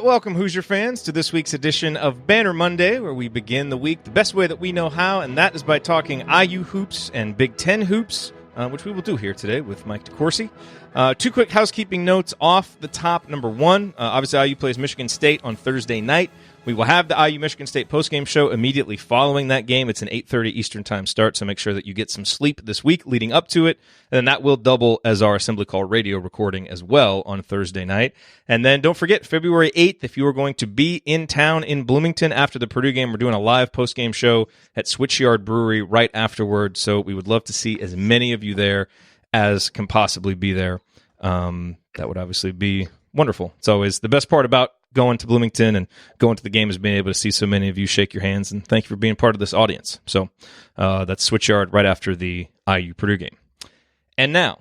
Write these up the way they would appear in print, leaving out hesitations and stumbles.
welcome, Hoosier fans, to this week's edition of Banner Monday, where we begin the week the best way that we know how, and that is by talking IU hoops and Big Ten hoops, which we will do here today with Mike DeCourcy. Two quick housekeeping notes off the top. Number one, obviously IU plays Michigan State on Thursday night. We will have the IU-Michigan State postgame show immediately following that game. It's an 8:30 Eastern time start, so make sure that you get some sleep this week leading up to it. And then that will double as our Assembly Call radio recording as well on Thursday night. And then don't forget, February 8th, if you are going to be in town in Bloomington after the Purdue game, we're doing a live postgame show at Switchyard Brewery right afterward. So we would love to see as many of you there as can possibly be there. That would obviously be wonderful. It's always the best part about going to Bloomington and going to the game is being able to see so many of you shake your hands, and thank you for being part of this audience. So that's Switchyard right after the IU Purdue game. And now,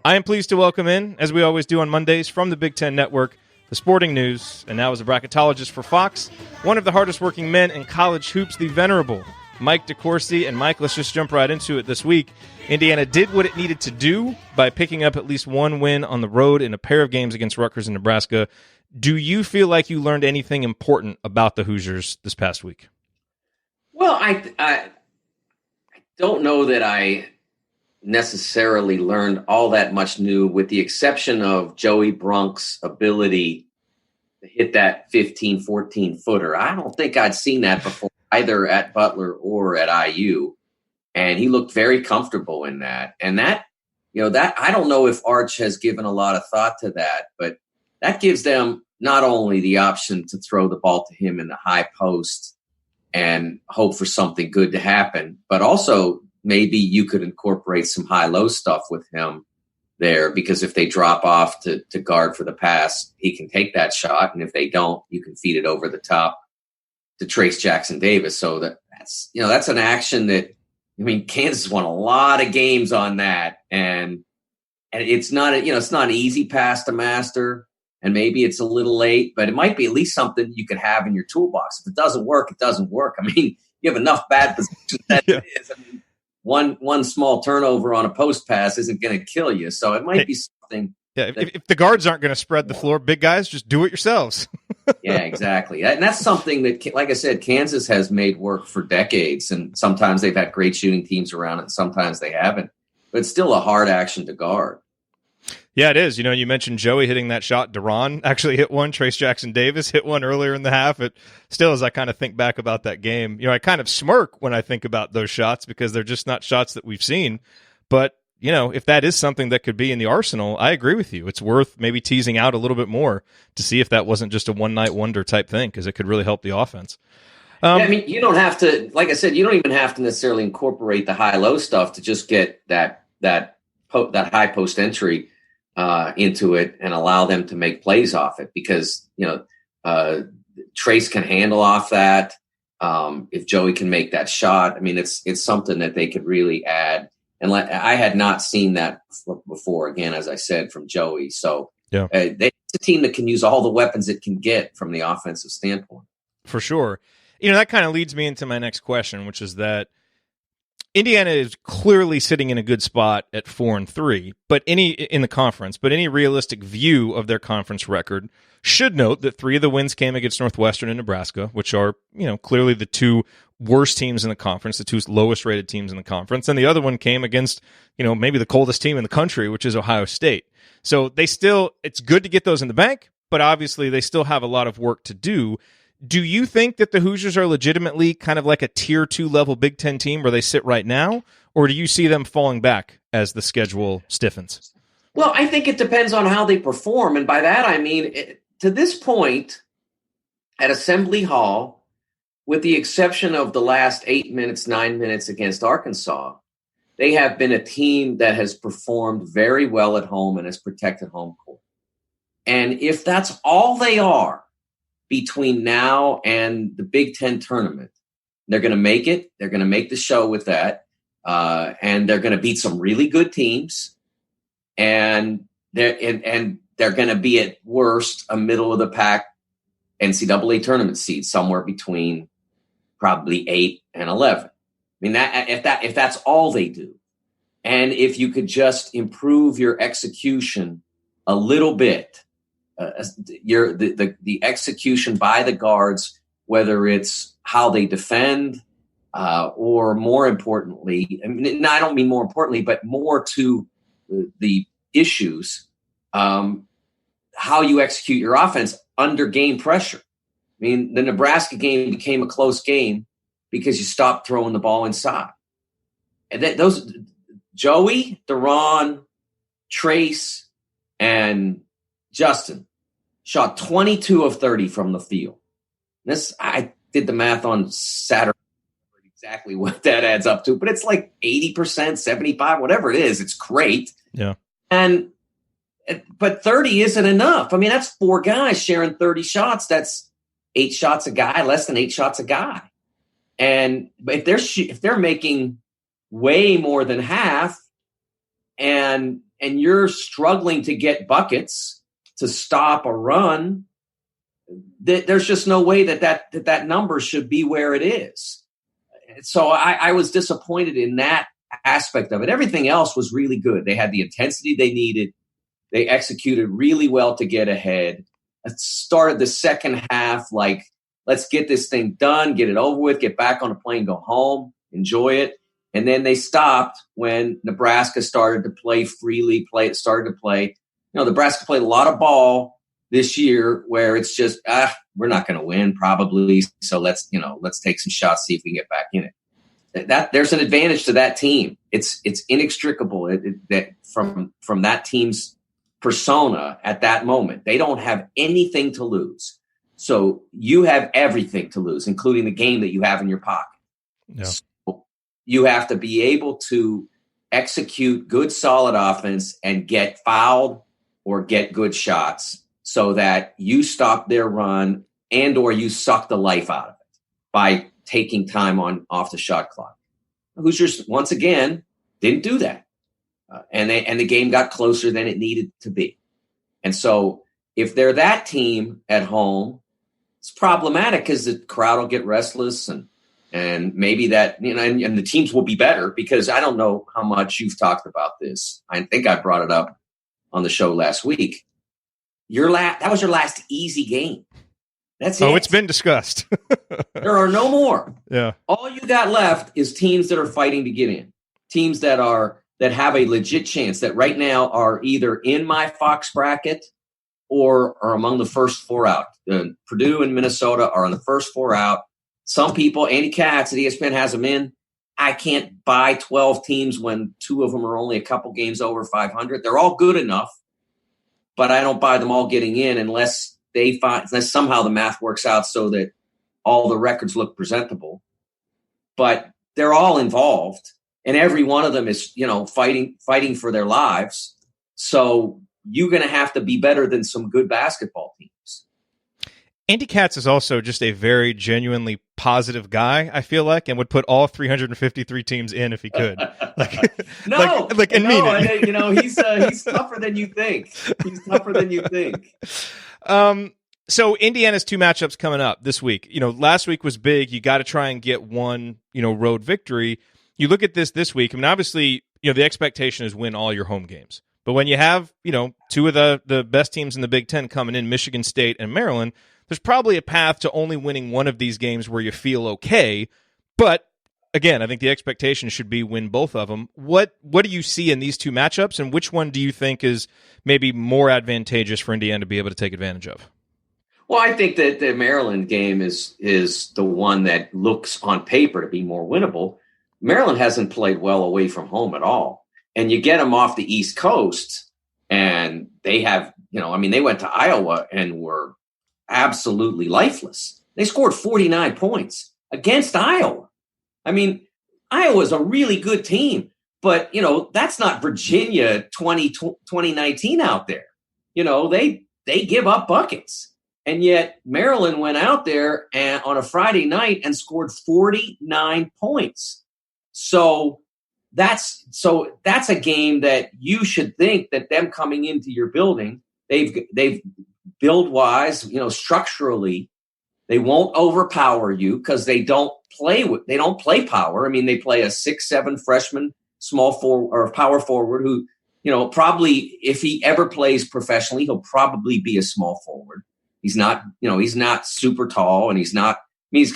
I am pleased to welcome in, as we always do on Mondays, from the Big Ten Network, the sporting news, and now as a bracketologist for Fox, one of the hardest working men in college hoops, the venerable Mike DeCourcy. And Mike, let's just jump right into it this week. Indiana did what it needed to do by picking up at least one win on the road in a pair of games against Rutgers and Nebraska. Do you feel like you learned anything important about the Hoosiers this past week? Well, I don't know that I necessarily learned all that much new, with the exception of Joey Brunk's ability to hit that 15, 14-footer. I don't think I'd seen that before, either at Butler or at IU. And he looked very comfortable in that. And that I don't know if Arch has given a lot of thought to that, but that gives them not only the option to throw the ball to him in the high post and hope for something good to happen, but also maybe you could incorporate some high-low stuff with him there, because if they drop off to guard for the pass, he can take that shot. And if they don't, you can feed it over the top to Trace Jackson Davis. So that's an action that, Kansas won a lot of games on that. And it's not, it's not an easy pass to master. And maybe it's a little late, but it might be at least something you could have in your toolbox. If it doesn't work, it doesn't work. You have enough bad positions that it is. One small turnover on a post pass isn't going to kill you. So it might be something. Yeah, if the guards aren't going to spread the floor, big guys, just do it yourselves. Yeah, exactly. And that's something that, like I said, Kansas has made work for decades. And sometimes they've had great shooting teams around it, and sometimes they haven't. But it's still a hard action to guard. Yeah, it is. You mentioned Joey hitting that shot. Deron actually hit one. Trace Jackson Davis hit one earlier in the half. It still, as I kind of think back about that game, I kind of smirk when I think about those shots because they're just not shots that we've seen. But, if that is something that could be in the arsenal, I agree with you. It's worth maybe teasing out a little bit more to see if that wasn't just a one-night wonder type thing, because it could really help the offense. You don't have to, like I said, you don't even have to necessarily incorporate the high-low stuff to just get that high post entry into it and allow them to make plays off it, because Trace can handle off that. If Joey can make that shot, it's something that they could really add. And I had not seen that before, again, as I said, from Joey. So yeah, it's a team that can use all the weapons it can get from the offensive standpoint. For sure. That kind of leads me into my next question, which is that Indiana is clearly sitting in a good spot at 4-3, but in the conference. But any realistic view of their conference record should note that 3 of the wins came against Northwestern and Nebraska, which are clearly the 2 worst teams in the conference, the 2 lowest rated teams in the conference, and the other one came against maybe the coldest team in the country, which is Ohio State. So it's good to get those in the bank, but obviously they still have a lot of work to do. Do you think that the Hoosiers are legitimately kind of like a tier 2 level Big Ten team where they sit right now, or do you see them falling back as the schedule stiffens? Well, I think it depends on how they perform. And by that, to this point at Assembly Hall, with the exception of the last 9 minutes against Arkansas, they have been a team that has performed very well at home and has protected home court. And if that's all they are between now and the Big Ten tournament, they're going to make it. They're going to make the show with that. And they're going to beat some really good teams. And they're going to be at worst a middle of the pack NCAA tournament seed, somewhere between probably 8 and 11. If that's all they do, and if you could just improve your execution a little bit, the execution by the guards, whether it's how they defend, or more importantly, I don't mean more importantly, but more to the issues, how you execute your offense under game pressure. I mean, the Nebraska game became a close game because you stopped throwing the ball inside. And those Joey, Deron, Trace, and Justin shot 22 of 30 from the field. I did the math on Saturday, exactly what that adds up to, but it's like 80%, 75, whatever it is. It's great. Yeah. But 30 isn't enough. I mean, that's 4 guys sharing 30 shots. That's 8 shots a guy, less than 8 shots a guy. And if they're making way more than half, and you're struggling to get buckets to stop a run, there's just no way that number should be where it is. So I was disappointed in that aspect of it. Everything else was really good. They had the intensity they needed. They executed really well to get ahead. It started the second half like, let's get this thing done, get it over with, get back on a plane, go home, enjoy it. And then they stopped when Nebraska started to play freely, Nebraska played a lot of ball this year where it's just, we're not going to win probably. So let's take some shots, see if we can get back in it. That there's an advantage to that team. It's inextricable that from that team's persona at that moment. They don't have anything to lose. So you have everything to lose, including the game that you have in your pocket. Yeah. So you have to be able to execute good, solid offense and get fouled or get good shots so that you stop their run and or you suck the life out of it by taking time off the shot clock. Hoosiers, once again, didn't do that. And the game got closer than it needed to be. And so if they're that team at home, it's problematic because the crowd will get restless and maybe that, and the teams will be better because I don't know how much you've talked about this. I think I brought it up on the show last week. That was your last easy game. That's it. Oh, it's been discussed. There are no more. Yeah. All you got left is teams that are fighting to get in. Teams that have a legit chance that right now are either in my Fox bracket or are among the first 4 out. Purdue and Minnesota are on the first 4 out. Some people, Andy Katz at ESPN has them in. I can't buy 12 teams when 2 of them are only a couple games over 500. They're all good enough, but I don't buy them all getting in unless somehow the math works out so that all the records look presentable. But they're all involved, and every one of them is, fighting for their lives. So you're going to have to be better than some good basketball teams. Andy Katz is also just a very genuinely positive guy, I feel like, and would put all 353 teams in if he could. He's tougher than you think. So Indiana's 2 matchups coming up this week. Last week was big. You got to try and get one, road victory. You look at this week. I mean, obviously, the expectation is win all your home games. But when you have, 2 of the best teams in the Big Ten coming in, Michigan State and Maryland, there's probably a path to only winning one of these games where you feel okay. But again, I think the expectation should be win both of them. What do you see in these 2 matchups, and which one do you think is maybe more advantageous for Indiana to be able to take advantage of? Well, I think that the Maryland game is the one that looks on paper to be more winnable. Maryland hasn't played well away from home at all. And you get them off the East Coast, and they have, they went to Iowa and were absolutely lifeless. They scored 49 points against Iowa. I mean, Iowa's a really good team, but, that's not Virginia 2019 out there. They give up buckets. And yet Maryland went out there on a Friday night and scored 49 points. So that's a game that you should think that them coming into your building, they've build wise, structurally, they won't overpower you because they don't play power. I mean, they play a 6'7" freshman small forward or power forward who, probably if he ever plays professionally, he'll probably be a small forward. He's not super tall, and he's got he's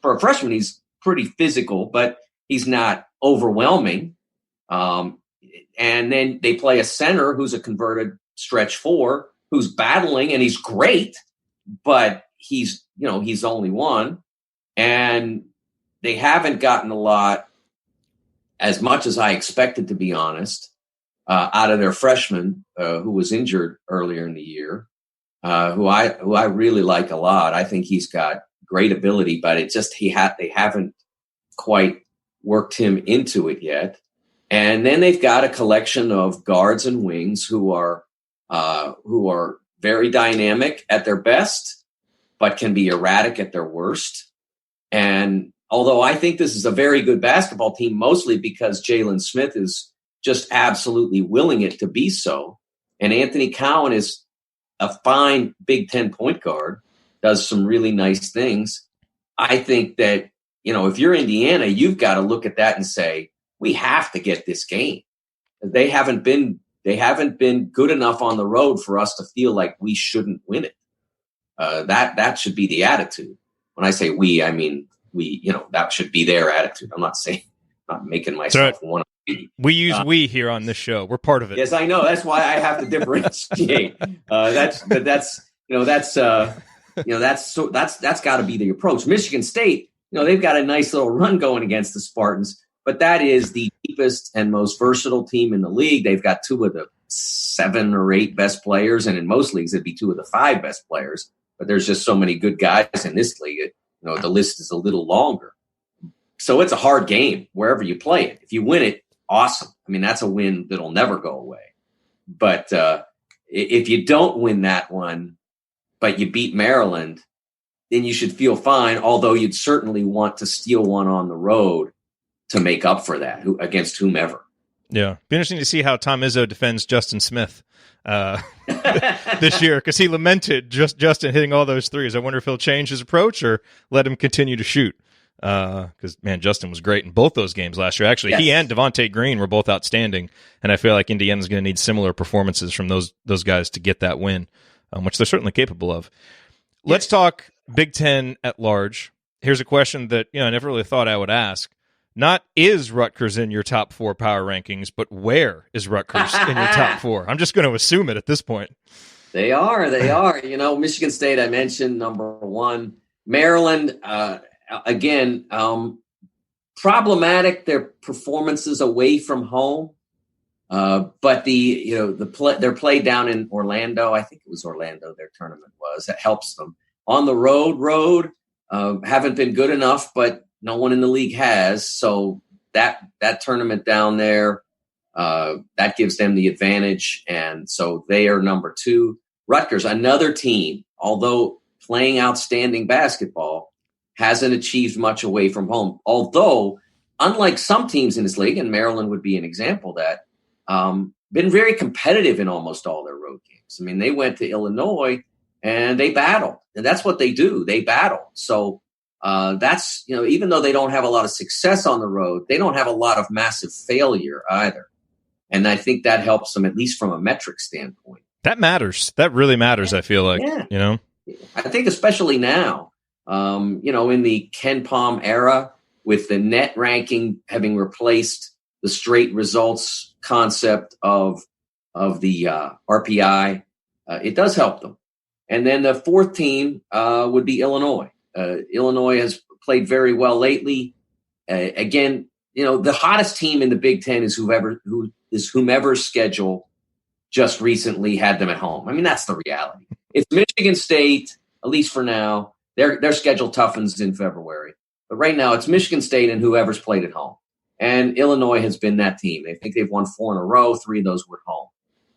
for a freshman, he's pretty physical, but he's not overwhelming. And then they play a center who's a converted stretch 4, who's battling, and he's great, but he's only one. And they haven't gotten a lot, as much as I expected, to be honest, out of their freshman who was injured earlier in the year, who I really like a lot. I think he's got great ability, but they haven't quite worked him into it yet. And then they've got a collection of guards and wings who are very dynamic at their best, but can be erratic at their worst. And although I think this is a very good basketball team, mostly because Jalen Smith is just absolutely willing it to be so, and Anthony Cowan is a fine Big Ten point guard, does some really nice things. I think that, if you're Indiana, you've got to look at that and say, we have to get this game. They haven't been good enough on the road for us to feel like we shouldn't win it. That should be the attitude. When I say we, I mean we. That should be their attitude. I'm not making myself one of the. We use we here on this show. We're part of it. Yes, I know. That's why I have to differentiate. That's got to be the approach. Michigan State, they've got a nice little run going against the Spartans, but that is the deepest and most versatile team in the league. They've got 2 of the 7 or 8 best players, and in most leagues it'd be 2 of the 5 best players. But there's just so many good guys in this league. The list is a little longer. So it's a hard game wherever you play it. If you win it, awesome. I mean, that's a win that'll never go away. But if you don't win that one, but you beat Maryland, then you should feel fine, although you'd certainly want to steal one on the road to make up for that against whomever. Yeah. Be interesting to see how Tom Izzo defends Justin Smith this year, because he lamented Justin hitting all those threes. I wonder if he'll change his approach or let him continue to shoot. Because, man, Justin was great in both those games last year. Actually, yes. He and Devontae Green were both outstanding, and I feel like Indiana's going to need similar performances from those guys to get that win, which they're certainly capable of. Yes. Let's talk Big Ten at large. Here's a question that I never really thought I would ask. Not is Rutgers in your top 4 power rankings, but where is Rutgers in your top 4? I'm just going to assume it at this point. They are. Michigan State, I mentioned, number 1. Maryland, again, problematic, their performances away from home. But their play down in Orlando, I think it was Orlando their tournament was, that helps them. On the road, haven't been good enough, but no one in the league has. So that tournament down there, that gives them the advantage. And so they are number 2. Rutgers, another team, although playing outstanding basketball, hasn't achieved much away from home. Although, unlike some teams in this league, and Maryland would be an example of that, been very competitive in almost all their road games. I mean, they went to Illinois and they battled. And that's what they do. They battle. So that's, even though they don't have a lot of success on the road, they don't have a lot of massive failure either. And I think that helps them, at least from a metric standpoint. That matters. That really matters, I feel like, I think especially now, in the Ken Palm era, with the net ranking having replaced the straight results concept of the RPI, it does help them. And then the 4th team would be Illinois. Illinois has played very well lately. Again, the hottest team in the Big Ten is whomever's schedule just recently had them at home. I mean, that's the reality. It's Michigan State, at least for now. Their schedule toughens in February. But right now, it's Michigan State and whoever's played at home. And Illinois has been that team. I think they've won 4 in a row. 3 of those were at home.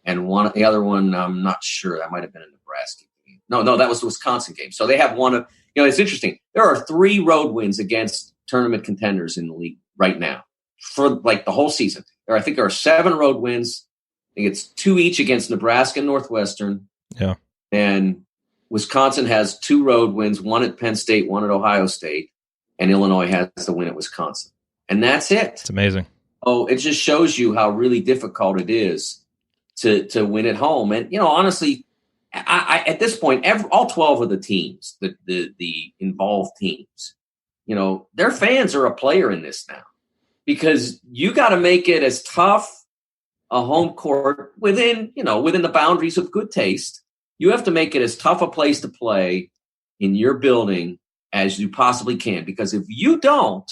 And the other one, I'm not sure. That might have been a Nebraska game. No, that was the Wisconsin game. So they have one of, it's interesting. There are 3 road wins against tournament contenders in the league right now for like the whole season. I think there are 7 road wins. I think it's 2 each against Nebraska and Northwestern. Yeah. And Wisconsin has 2 road wins, 1 at Penn State, 1 at Ohio State, and Illinois has the win at Wisconsin. And that's it. It's amazing. Oh, it just shows you how really difficult it is to win at home. And, honestly, I at this point, all 12 of the teams, the involved teams, their fans are a player in this now, because you got to make it as tough a home court within the boundaries of good taste. You have to make it as tough a place to play in your building as you possibly can, because if you don't,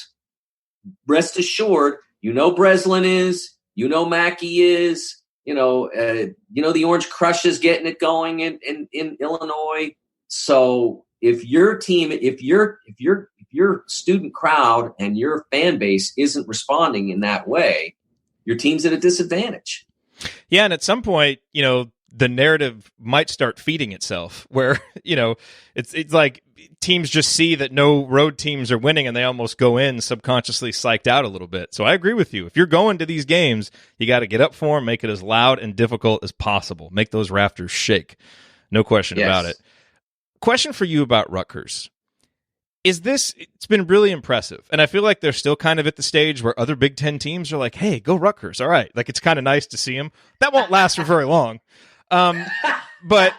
rest assured, Breslin is, Mackey is, the Orange Crush is getting it going in Illinois. So if your team, if your student crowd and your fan base isn't responding in that way, your team's at a disadvantage. Yeah, and at some point, the narrative might start feeding itself, where it's like teams just see that no road teams are winning, and they almost go in subconsciously psyched out a little bit. So I agree with you. If you're going to these games, you got to get up for them, make it as loud and difficult as possible, make those rafters shake. No question about it. Question for you about Rutgers. It's been really impressive, and I feel like they're still kind of at the stage where other Big Ten teams are like, hey, go Rutgers. All right. Like, it's kind of nice to see them. That won't last for very long. But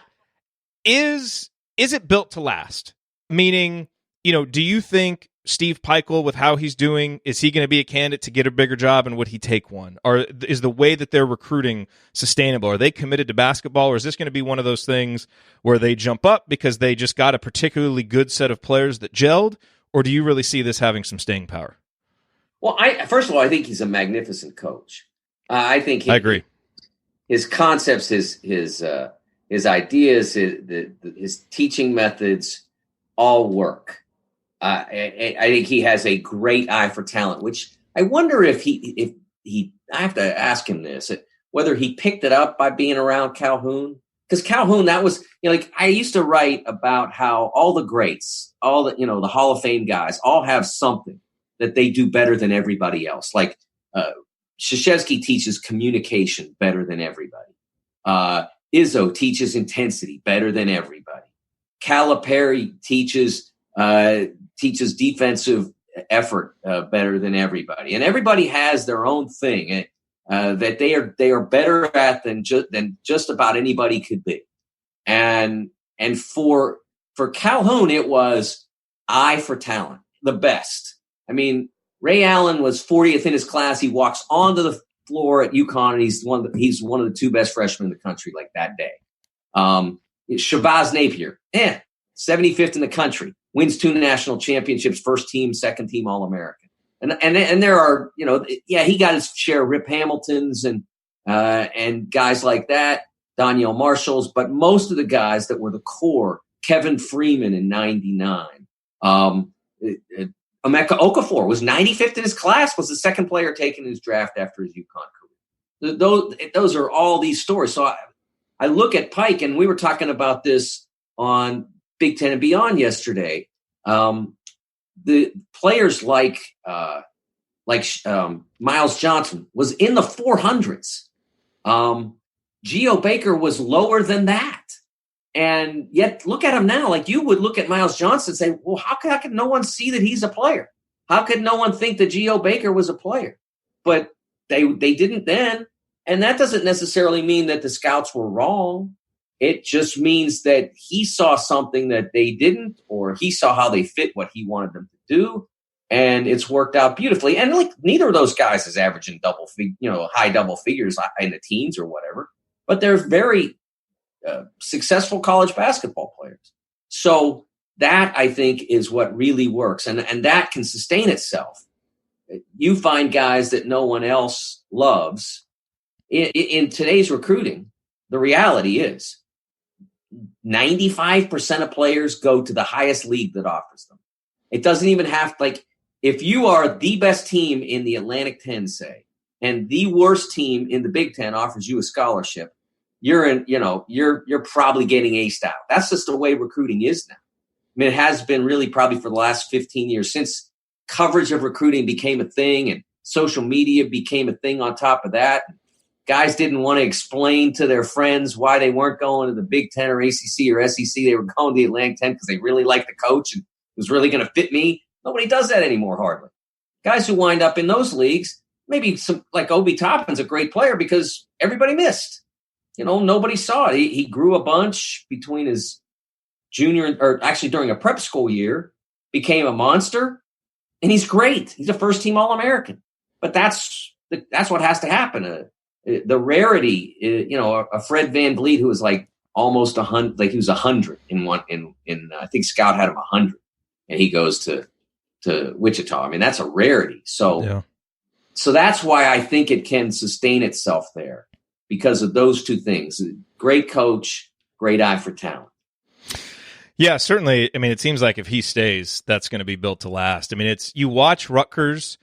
is it built to last? Meaning, do you think Steve Peichel, with how he's doing, is he going to be a candidate to get a bigger job, and would he take one? Or is the way that they're recruiting sustainable? Are they committed to basketball, or is this going to be one of those things where they jump up because they just got a particularly good set of players that gelled? Or do you really see this having some staying power? Well, first of all, I think he's a magnificent coach. I agree. His concepts, his ideas, his teaching methods all work. I think he has a great eye for talent, which I wonder if he I have to ask him this, whether he picked it up by being around Calhoun. Because Calhoun, that was, I used to write about how all the greats, all the, the Hall of Fame guys all have something that they do better than everybody else. Like Krzyzewski teaches communication better than everybody. Izzo teaches intensity better than everybody. Calipari teaches defensive effort better than everybody, and everybody has their own thing that they are better at than just about anybody could be. And for Calhoun, it was eye for talent, the best. I mean, Ray Allen was 40th in his class. He walks onto the floor at UConn, and he's one of the two best freshmen in the country, like that day. Shabazz Napier, 75th in the country, wins 2 national championships, first team, second team All-American. And there are, he got his share of Rip Hamiltons and guys like that, Danielle Marshalls, but most of the guys that were the core, Kevin Freeman in 99, Emeka Okafor was 95th in his class, was the second player taken in his draft after his UConn career. Those are all these stories. So I look at Pike, and we were talking about this on Big Ten and Beyond yesterday. The players like Miles Johnson was in the 400s. Geo Baker was lower than that. And yet look at him now. Like, you would look at Miles Johnson and say, well, how could no one see that he's a player? How could no one think that Geo Baker was a player? But they didn't then. And that doesn't necessarily mean that the scouts were wrong. It just means that he saw something that they didn't, or he saw how they fit what he wanted them to do, and it's worked out beautifully. And neither of those guys is averaging high double figures in the teens or whatever, but they're very successful college basketball players. So that, I think, is what really works, and that can sustain itself. You find guys that no one else loves in today's recruiting. The reality is 95% of players go to the highest league that offers them. It doesn't even have if you are the best team in the Atlantic 10, say, and the worst team in the Big Ten offers you a scholarship, you're probably getting aced out. That's just the way recruiting is now. I mean, it has been really probably for the last 15 years since coverage of recruiting became a thing and social media became a thing on top of that. Guys didn't want to explain to their friends why they weren't going to the Big Ten or ACC or SEC. They were going to the Atlantic 10 because they really liked the coach and it was really going to fit me. Nobody does that anymore, hardly. Guys who wind up in those leagues, maybe some like Obi Toppin's a great player because everybody missed. Nobody saw it. He grew a bunch between his junior or actually during a prep school year, became a monster, and he's great. He's a first-team All-American. But that's what has to happen. The rarity, a Fred Van Vliet who was like almost 100, like he was 100 in I think Scout had him 100, and he goes to Wichita. I mean, that's a rarity. So that's why I think it can sustain itself there, because of those two things: great coach, great eye for talent. Yeah, certainly. I mean, it seems like if he stays, that's going to be built to last. I mean, you watch Rutgers,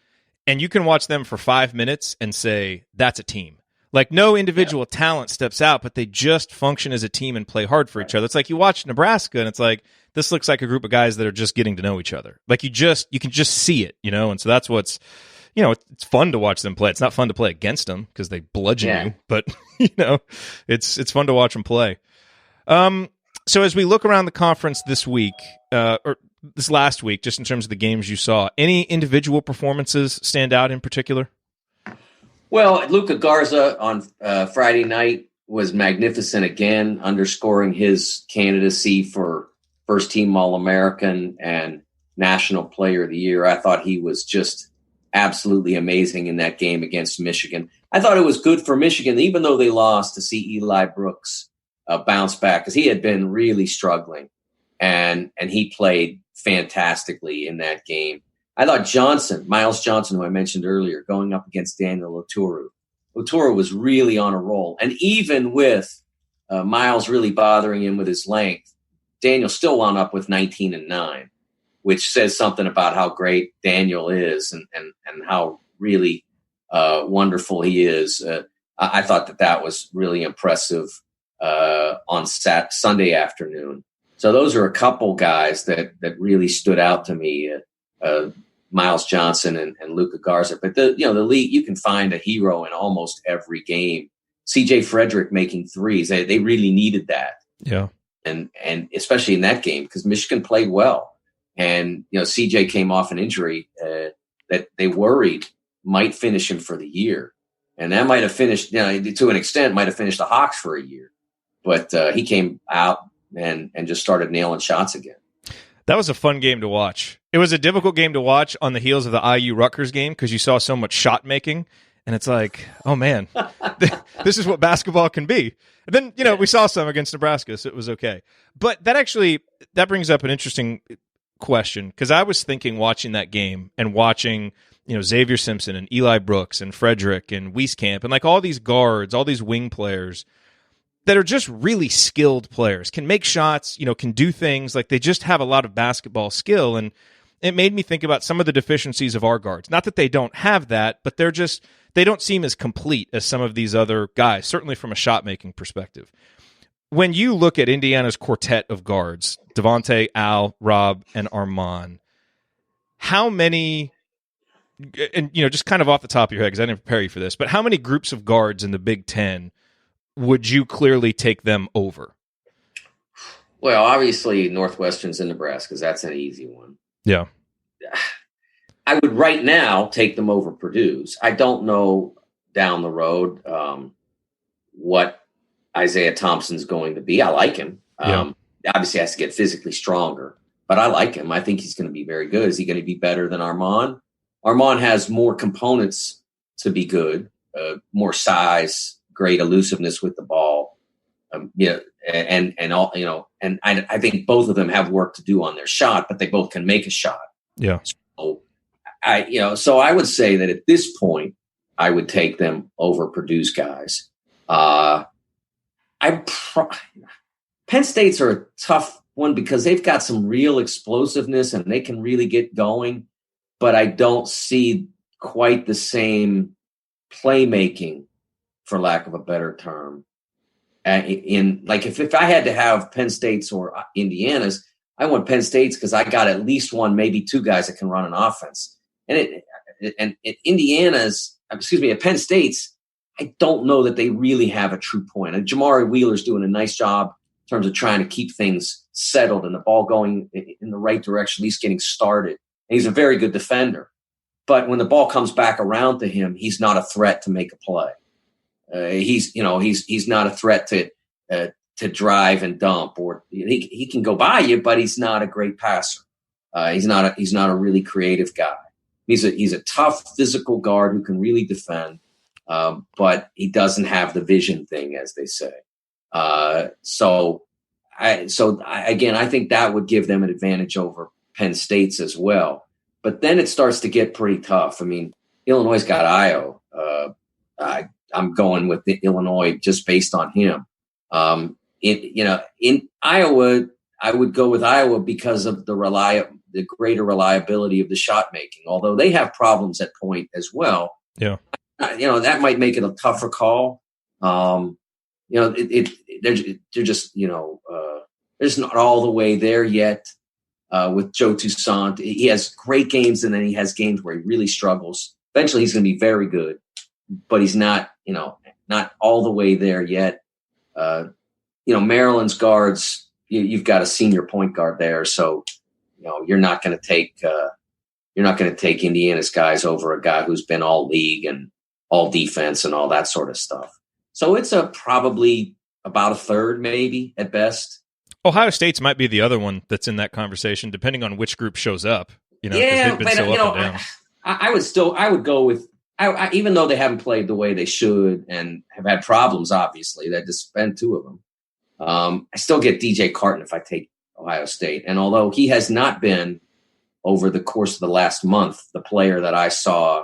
and you can watch them for 5 minutes and say, that's a team. Like, no individual talent steps out, but they just function as a team and play hard for each other. It's like you watch Nebraska, and it's like, this looks like a group of guys that are just getting to know each other. Like, you can just see it, and so that's what's, it's fun to watch them play. It's not fun to play against them because they bludgeon you, but, it's fun to watch them play. So as we look around the conference this week, or this last week, just in terms of the games you saw, any individual performances stand out in particular? Well, Luka Garza on Friday night was magnificent again, underscoring his candidacy for first-team All-American and National Player of the Year. I thought he was just absolutely amazing in that game against Michigan. I thought it was good for Michigan, even though they lost, to see Eli Brooks bounce back, because he had been really struggling, and he played fantastically in that game. I thought Miles Johnson, who I mentioned earlier, going up against Daniel Oturu. Oturu was really on a roll, and even with Miles really bothering him with his length, Daniel still wound up with 19-9, which says something about how great Daniel is and how really wonderful he is. I thought that was really impressive on Sunday afternoon. So those are a couple guys that really stood out to me, Miles Johnson and Luka Garza. But the league, you can find a hero in almost every game. CJ Frederick making threes. They really needed that. Yeah. And especially in that game, because Michigan played well. And, CJ came off an injury that they worried might finish him for the year. And that might have finished, to an extent, might have finished the Hawks for a year. But he came out and just started nailing shots again. That was a fun game to watch. It was a difficult game to watch on the heels of the IU Rutgers game because you saw so much shot making. And it's like, oh, man, this is what basketball can be. And then, we saw some against Nebraska, so it was okay. But that brings up an interesting question, because I was thinking watching that game and watching, Xavier Simpson and Eli Brooks and Frederick and Wieskamp and like all these guards, all these wing players that are just really skilled players, can make shots, can do things, like they just have a lot of basketball skill. And it made me think about some of the deficiencies of our guards. Not that they don't have that, but they don't seem as complete as some of these other guys, certainly from a shot-making perspective. When you look at Indiana's quartet of guards, Devontae, Al, Rob, and Armand, how many, and just kind of off the top of your head, because I didn't prepare you for this, but how many groups of guards in the Big Ten would you clearly take them over? Well, obviously Northwestern's and Nebraska's. That's an easy one. Yeah. I would right now take them over Purdue's. I don't know down the road what Isaiah Thompson's going to be. I like him. Obviously has to get physically stronger, but I like him. I think he's going to be very good. Is he going to be better than Armand? Armand has more components to be good, more size, great elusiveness with the ball. And I think both of them have work to do on their shot, but they both can make a shot. Yeah. So I would say that at this point, I would take them over Purdue's guys. Penn State's are a tough one because they've got some real explosiveness and they can really get going, but I don't see quite the same playmaking, for lack of a better term. If I had to have Penn State's or Indiana's, I want Penn State's because I got at least one, maybe two guys that can run an offense. And at Penn State's, I don't know that they really have a true point. And Jamari Wheeler's doing a nice job in terms of trying to keep things settled and the ball going in the right direction, at least getting started. And he's a very good defender. but when the ball comes back around to him, he's not a threat to make a play. He's not a threat to drive and dump, or he can go by you, but he's not a great passer. He's not a really creative guy. He's a tough physical guard who can really defend, but he doesn't have the vision thing, as they say. I think that would give them an advantage over Penn State's as well. But then it starts to get pretty tough. I mean, Illinois' got Io. I'm going with Illinois just based on him. In Iowa, I would go with Iowa because of the greater reliability of the shot making. Although they have problems at point as well. Yeah, that might make it a tougher call. They're just they're just not all the way there yet. With Joe Toussaint, he has great games, and then he has games where he really struggles. Eventually, he's going to be very good, but he's not all the way there yet. Maryland's guards, you've got a senior point guard there, so you're not going to take Indiana's guys over a guy who's been all league and all defense and all that sort of stuff. So it's probably about a third, maybe at best. Ohio State's might be the other one that's in that conversation, depending on which group shows up. They've been so up and down. I would go with, even though they haven't played the way they should and have had problems, obviously, they just spent two of them. I still get DJ Carton if I take Ohio State. And although he has not been, over the course of the last month, the player that I saw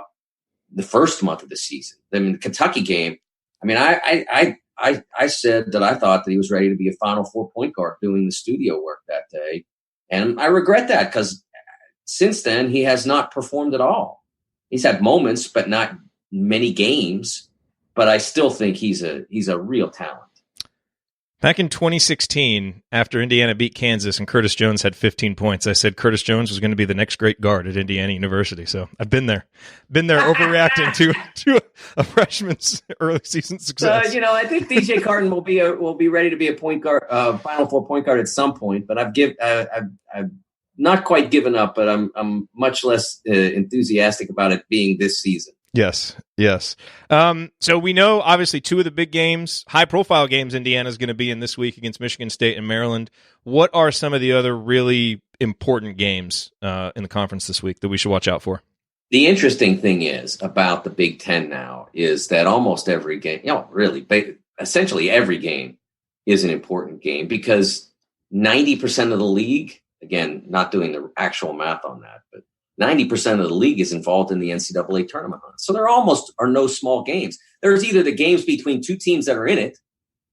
the first month of the season, the Kentucky game, I said that I thought that he was ready to be a Final Four point guard doing the studio work that day. And I regret that because since then he has not performed at all. He's had moments, but not many games. But I still think he's a real talent. Back in 2016, after Indiana beat Kansas and Curtis Jones had 15 points, I said Curtis Jones was going to be the next great guard at Indiana University. So I've been there overreacting to a freshman's early season success. I think DJ Carton will be ready to be a point guard, Final Four point guard at some point. But I've not quite given up, but I'm much less enthusiastic about it being this season. Yes. So we know, obviously, two of the big games, high-profile games Indiana's going to be in this week against Michigan State and Maryland. What are some of the other really important games in the conference this week that we should watch out for? The interesting thing is about the Big Ten now is that almost every game, essentially every game is an important game because 90% of the league, again, not doing the actual math on that, but 90% of the league is involved in the NCAA tournament hunt. So there almost are no small games. There's either the games between two teams that are in it,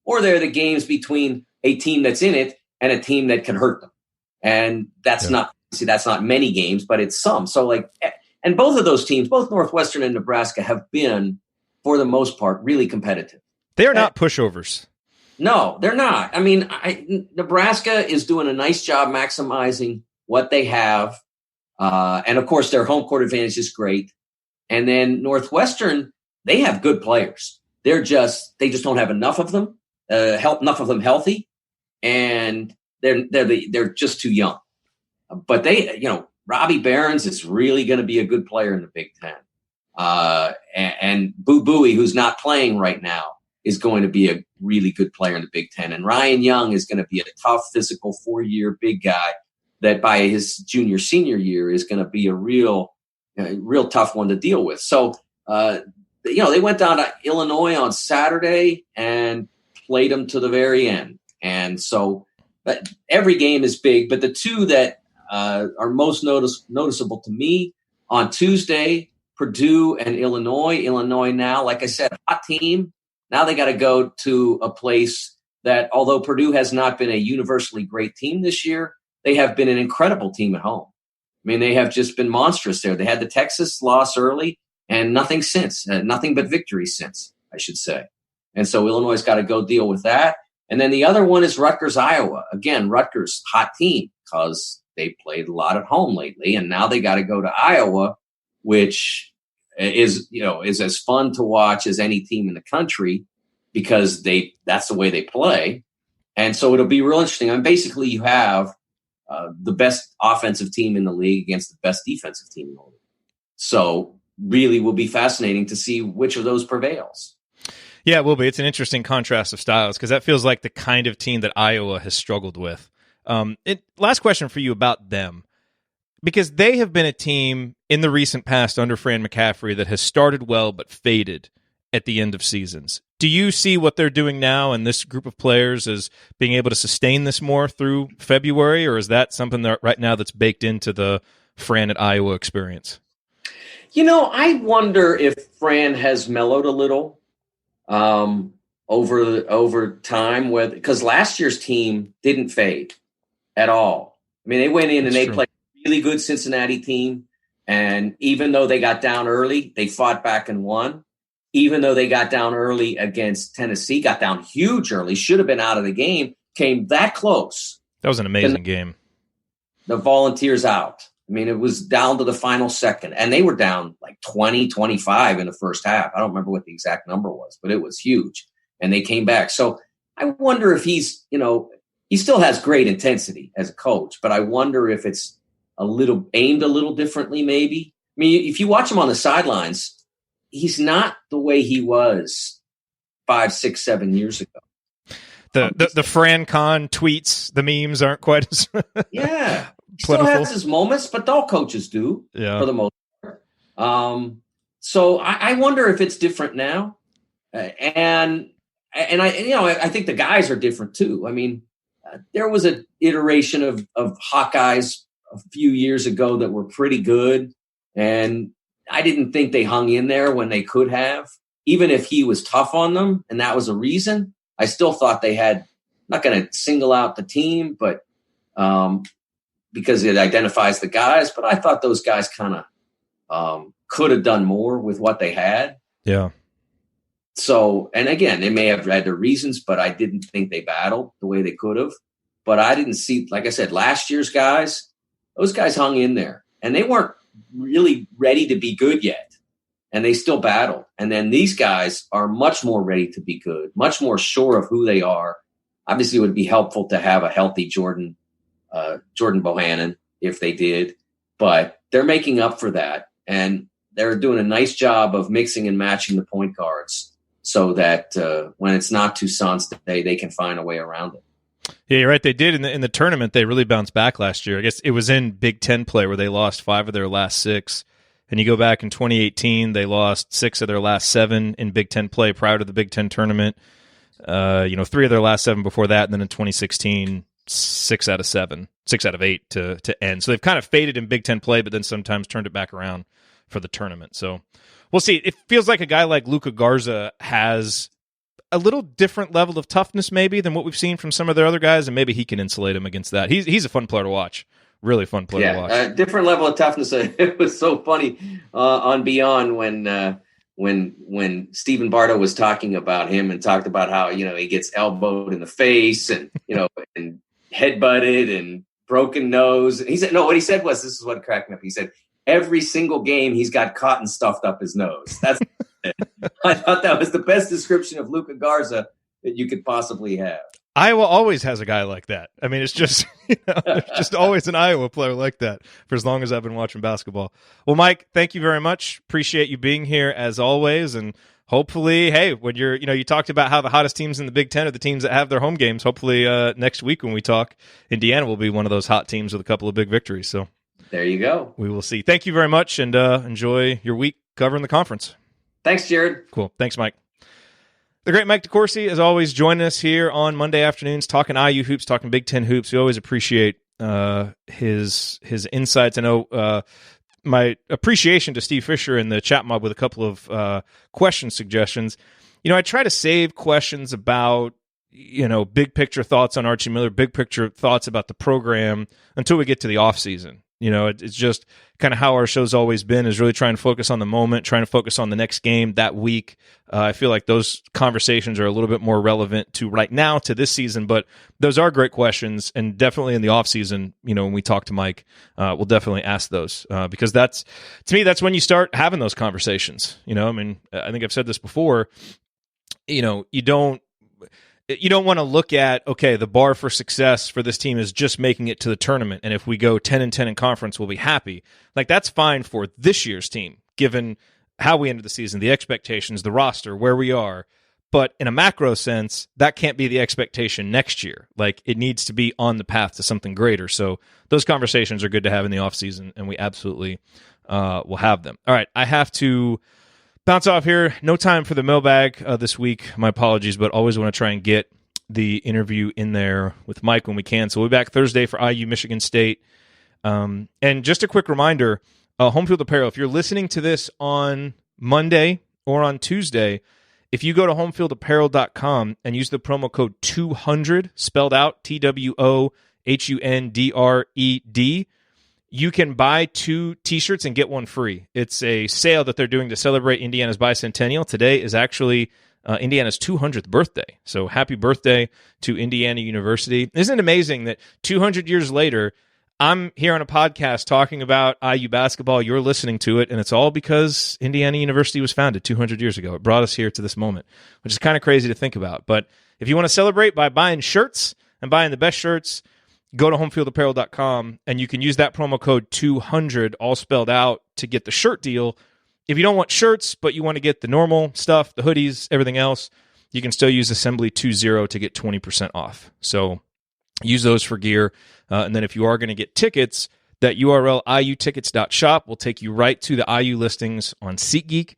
or they're the games between a team that's in it and a team that can hurt them. And that's not many games, but it's some. So and both of those teams, both Northwestern and Nebraska, have been, for the most part, really competitive. They are not pushovers. No, they're not. Nebraska is doing a nice job maximizing what they have. And of course, their home court advantage is great. And then Northwestern, they have good players. They just don't have enough of them, enough of them healthy, and they're just too young. But Robbie Behrens is really going to be a good player in the Big Ten. And Boo Buie, who's not playing right now, is going to be a really good player in the Big Ten. And Ryan Young is going to be a tough, physical 4-year big guy that by his junior, senior year is going to be a real tough one to deal with. So, they went down to Illinois on Saturday and played them to the very end. And so but every game is big, but the two that are most noticeable to me on Tuesday, Purdue and Illinois. Illinois now, like I said, hot team. Now they got to go to a place that, although Purdue has not been a universally great team this year, they have been an incredible team at home. They have just been monstrous there. They had the Texas loss early and nothing since, nothing but victory since, I should say. And so Illinois has got to go deal with that. And then the other one is Rutgers, Iowa. Again, Rutgers, hot team because they played a lot at home lately. And now they got to go to Iowa, which is as fun to watch as any team in the country because that's the way they play. And so it'll be real interesting. Basically you have the best offensive team in the league against the best defensive team in the league. So really will be fascinating to see which of those prevails. Yeah, it will be. It's an interesting contrast of styles because that feels like the kind of team that Iowa has struggled with. Last question for you about them, because they have been a team in the recent past under Fran McCaffrey that has started well but faded at the end of seasons. Do you see what they're doing now and this group of players as being able to sustain this more through February, or is that something that right now that's baked into the Fran at Iowa experience? I wonder if Fran has mellowed a little over time, because last year's team didn't fade at all. I mean, they went in and they played a really good Cincinnati team, and even though they got down early, they fought back and won. Even though they got down early against Tennessee, got down huge early, should have been out of the game, came that close. That was an amazing game. The Volunteers out. I mean, it was down to the final second, and they were down like 20, 25 in the first half. I don't remember what the exact number was, but it was huge, and they came back. So I wonder if he still has great intensity as a coach, but I wonder if it's aimed a little differently maybe. I mean, if you watch him on the sidelines, he's not the way he was 5, 6, 7 years ago. The Fran Con tweets, the memes aren't quite as yeah. He plentiful. Still has his moments, but all coaches do for the most part. So I wonder if it's different now, and I think the guys are different too. I mean, there was an iteration of Hawkeyes a few years ago that were pretty good, and I didn't think they hung in there when they could have, even if he was tough on them, and that was a reason. I still thought they had, not going to single out the team, but because it identifies the guys, but I thought those guys kind of could have done more with what they had. Yeah. So, and again, they may have had their reasons, but I didn't think they battled the way they could have. But I didn't see, like I said, last year's guys, those guys hung in there, and they weren't really ready to be good yet, and they still battled. And then these guys are much more ready to be good, much more sure of who they are. Obviously, it would be helpful to have a healthy Jordan Bohannon if they did, but they're making up for that, and they're doing a nice job of mixing and matching the point guards so that when it's not Toussaint's day, they can find a way around it. Yeah, you're right. They did in the tournament. They really bounced back last year. I guess it was in Big Ten play where they lost 5 of their last 6. And you go back in 2018, they lost 6 of their last 7 in Big Ten play prior to the Big Ten tournament. 3 of their last 7 before that. And then in 2016, 6 out of 7, 6 out of 8 to end. So they've kind of faded in Big Ten play, but then sometimes turned it back around for the tournament. So we'll see. It feels like a guy like Luka Garza has a little different level of toughness maybe than what we've seen from some of their other guys, and maybe he can insulate him against that. He's a fun player to watch. Really fun player to watch. Different level of toughness. It was so funny on Beyond when Stephen Bardo was talking about him and talked about how, he gets elbowed in the face and, and headbutted and broken nose. And he said, no, what he said was, this is what cracked me up. He said, every single game he's got cotton stuffed up his nose. That's I thought that was the best description of Luka Garza that you could possibly have. Iowa always has a guy like that. I mean, it's just there's just always an Iowa player like that for as long as I've been watching basketball. Well, Mike, thank you very much. Appreciate you being here as always, and hopefully, hey, when you talked about how the hottest teams in the Big Ten are the teams that have their home games. Hopefully, next week when we talk, Indiana will be one of those hot teams with a couple of big victories. So there you go. We will see. Thank you very much, and enjoy your week covering the conference. Thanks, Jared. Cool. Thanks, Mike. The great Mike DeCourcy, as always, joining us here on Monday afternoons, talking IU hoops, talking Big Ten hoops. We always appreciate his insights. I know my appreciation to Steve Fisher in the chat mob with a couple of question suggestions. I try to save questions about big picture thoughts on Archie Miller, big picture thoughts about the program until we get to the off season. It's just kind of how our show's always been, is really trying to focus on the moment, trying to focus on the next game that week. I feel like those conversations are a little bit more relevant to right now, to this season, but those are great questions, and definitely in the off season, when we talk to Mike, we'll definitely ask those because to me, that's when you start having those conversations. I think I've said this before, you don't want to look at, okay, the bar for success for this team is just making it to the tournament, and if we go 10-10 in conference, we'll be happy. Like, that's fine for this year's team. given how we ended the season, the expectations, the roster, where we are. But in a macro sense, that can't be the expectation next year. Like, it needs to be on the path to something greater. So those conversations are good to have in the offseason, and we absolutely will have them. All right, I have to bounce off here. No time for the mailbag this week. My apologies, but always want to try and get the interview in there with Mike when we can. So we'll be back Thursday for IU Michigan State. And just a quick reminder, Home Field Apparel, if you're listening to this on Monday or on Tuesday, if you go to homefieldapparel.com and use the promo code 200, spelled out TWOHUNDRED, you can buy 2 T-shirts and get one free. It's a sale that they're doing to celebrate Indiana's bicentennial. Today is actually Indiana's 200th birthday. So happy birthday to Indiana University. Isn't it amazing that 200 years later, I'm here on a podcast talking about IU basketball. You're listening to it, and it's all because Indiana University was founded 200 years ago. It brought us here to this moment, which is kind of crazy to think about. But if you want to celebrate by buying shirts and buying the best shirts, go to homefieldapparel.com, and you can use that promo code 200, all spelled out, to get the shirt deal. If you don't want shirts, but you want to get the normal stuff, the hoodies, everything else, you can still use Assembly20 to get 20% off. So use those for gear. And then if you are going to get tickets, that URL, iutickets.shop, will take you right to the IU listings on SeatGeek.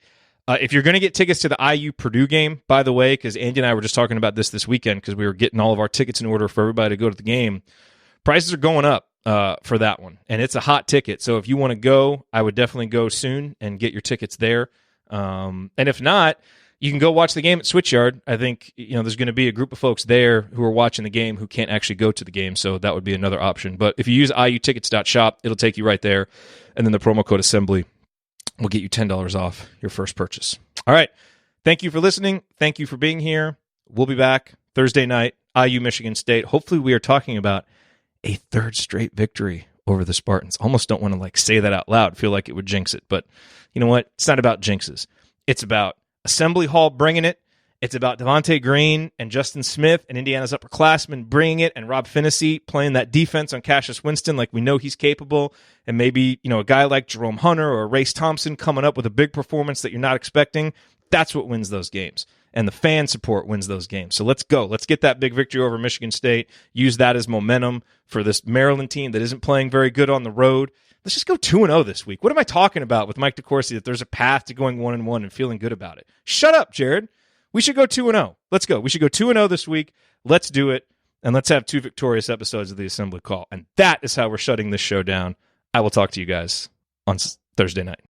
If you're going to get tickets to the IU Purdue game, by the way, because Andy and I were just talking about this weekend because we were getting all of our tickets in order for everybody to go to the game, prices are going up for that one. And it's a hot ticket. So if you want to go, I would definitely go soon and get your tickets there. And if not, you can go watch the game at Switchyard. I think there's going to be a group of folks there who are watching the game who can't actually go to the game, so that would be another option. But if you use iutickets.shop, it'll take you right there, and then the promo code Assembly will get you $10 off your first purchase. All right. Thank you for listening. Thank you for being here. We'll be back Thursday night, IU Michigan State. Hopefully we are talking about a 3rd straight victory over the Spartans. Almost don't want to say that out loud. Feel like it would jinx it. But you know what? It's not about jinxes. It's about Assembly Hall bringing it. It's about Devontae Green and Justin Smith and Indiana's upperclassmen bringing it, and Rob Finney playing that defense on Cassius Winston like we know he's capable, and maybe a guy like Jerome Hunter or Race Thompson coming up with a big performance that you're not expecting. That's what wins those games, and the fan support wins those games. So let's go. Let's get that big victory over Michigan State. Use that as momentum for this Maryland team that isn't playing very good on the road. Let's just go 2-0 this week. What am I talking about with Mike DeCourcy that there's a path to going 1-1 and feeling good about it? Shut up, Jared. We should go 2-0. Let's go. We should go 2-0 this week. Let's do it. And let's have 2 victorious episodes of the Assembly Call. And that is how we're shutting this show down. I will talk to you guys on Thursday night.